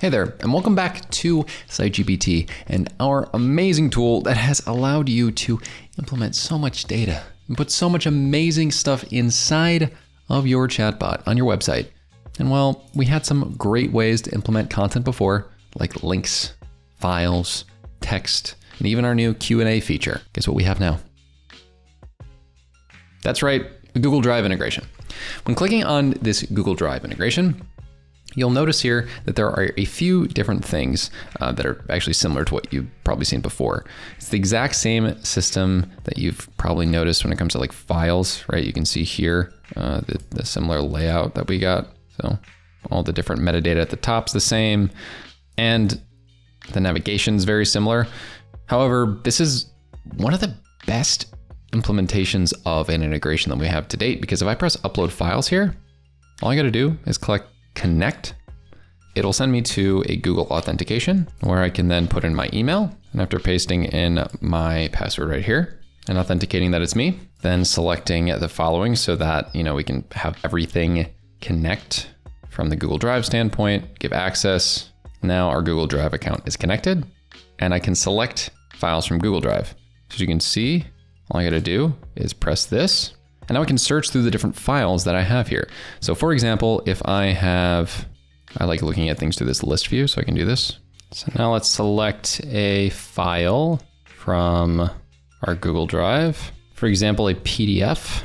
Hey there, and welcome back to SiteGPT and our amazing tool that has allowed you to implement so much data and put so much amazing stuff inside of your chatbot on your website. And well, we had some great ways to implement content before, like links, files, text, and even our new Q&A feature. Guess what we have now? That's right, the Google Drive integration. When clicking on this Google Drive integration, you'll notice here that there are a few different things that are actually similar to what you've probably seen before. It's the exact same system that you've probably noticed when it comes to like files, right? You can see here the similar layout that we got. So all the different metadata at the top's the same, and the navigation's very similar. However, this is one of the best implementations of an integration that we have to date, because if I press upload files here, all I gotta do is click connect. It'll send me to a Google authentication where I can then put in my email, and after pasting in my password right here and authenticating that it's me, then selecting the following so that, we can have everything connect from the Google Drive standpoint, give access. Now our Google Drive account is connected, and I can select files from Google Drive. So as you can see, all I gotta do is press this, and now I can search through the different files that I have here. So for example, if I like looking at things through this list view, so I can do this. So now let's select a file from our Google Drive. For example, a PDF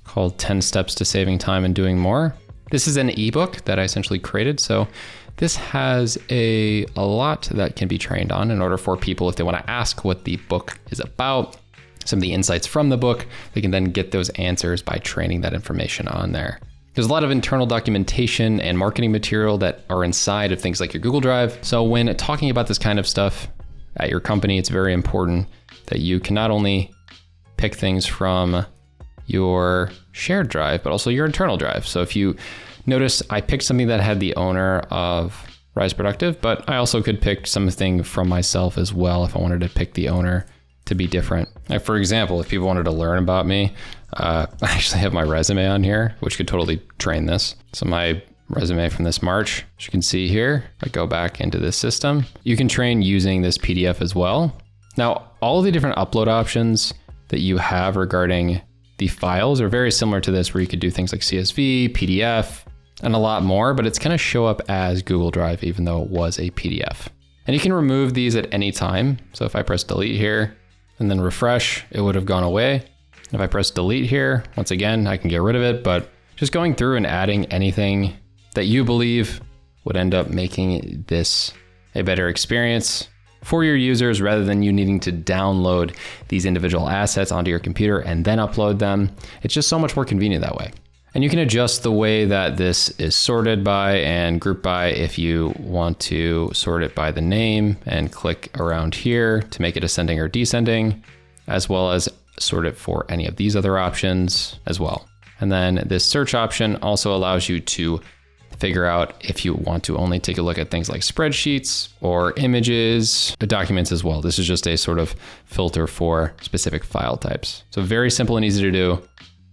called 10 Steps to Saving Time and Doing More. This is an ebook that I essentially created. So this has a lot that can be trained on in order for people, if they want to ask what the book is about, some of the insights from the book, they can then get those answers by training that information on there. There's a lot of internal documentation and marketing material that are inside of things like your Google Drive. So when talking about this kind of stuff at your company, it's very important that you can not only pick things from your shared drive, but also your internal drive. So if you notice, I picked something that had the owner of Rise Productive, but I also could pick something from myself as well if I wanted to pick the owner to be different. Like for example, if people wanted to learn about me, I actually have my resume on here, which could totally train this. So my resume from this March, as you can see here, I go back into this system. You can train using this PDF as well. Now, all of the different upload options that you have regarding the files are very similar to this, where you could do things like CSV, PDF, and a lot more, but it's gonna show up as Google Drive, even though it was a PDF. And you can remove these at any time. So if I press delete here, and then refresh, it would have gone away. If I press delete here, once again, I can get rid of it, but just going through and adding anything that you believe would end up making this a better experience for your users, rather than you needing to download these individual assets onto your computer and then upload them. It's just so much more convenient that way. And you can adjust the way that this is sorted by and grouped by if you want to sort it by the name, and click around here to make it ascending or descending, as well as sort it for any of these other options as well. And then this search option also allows you to figure out if you want to only take a look at things like spreadsheets or images, documents as well. This is just a sort of filter for specific file types. So very simple and easy to do.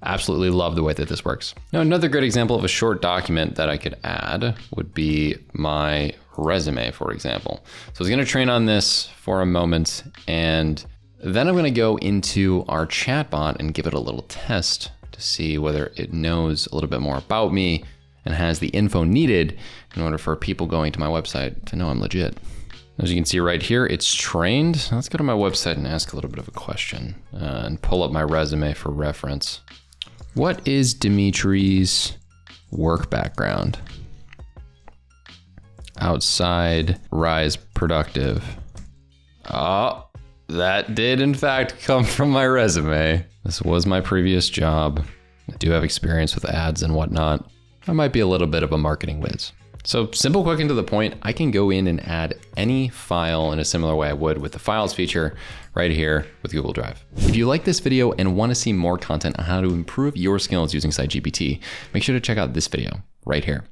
Absolutely love the way that this works. Now, another good example of a short document that I could add would be my resume, for example. So I was gonna train on this for a moment, and then I'm gonna go into our chatbot and give it a little test to see whether it knows a little bit more about me and has the info needed in order for people going to my website to know I'm legit. As you can see right here, it's trained. Let's go to my website and ask a little bit of a question and pull up my resume for reference. What is Dimitri's work background? Outside Rise Productive. Oh, that did in fact come from my resume. This was my previous job. I do have experience with ads and whatnot. I might be a little bit of a marketing whiz. So simple, quick, and to the point, I can go in and add any file in a similar way I would with the files feature right here with Google Drive. If you like this video and want to see more content on how to improve your skills using SiteGPT, make sure to check out this video right here.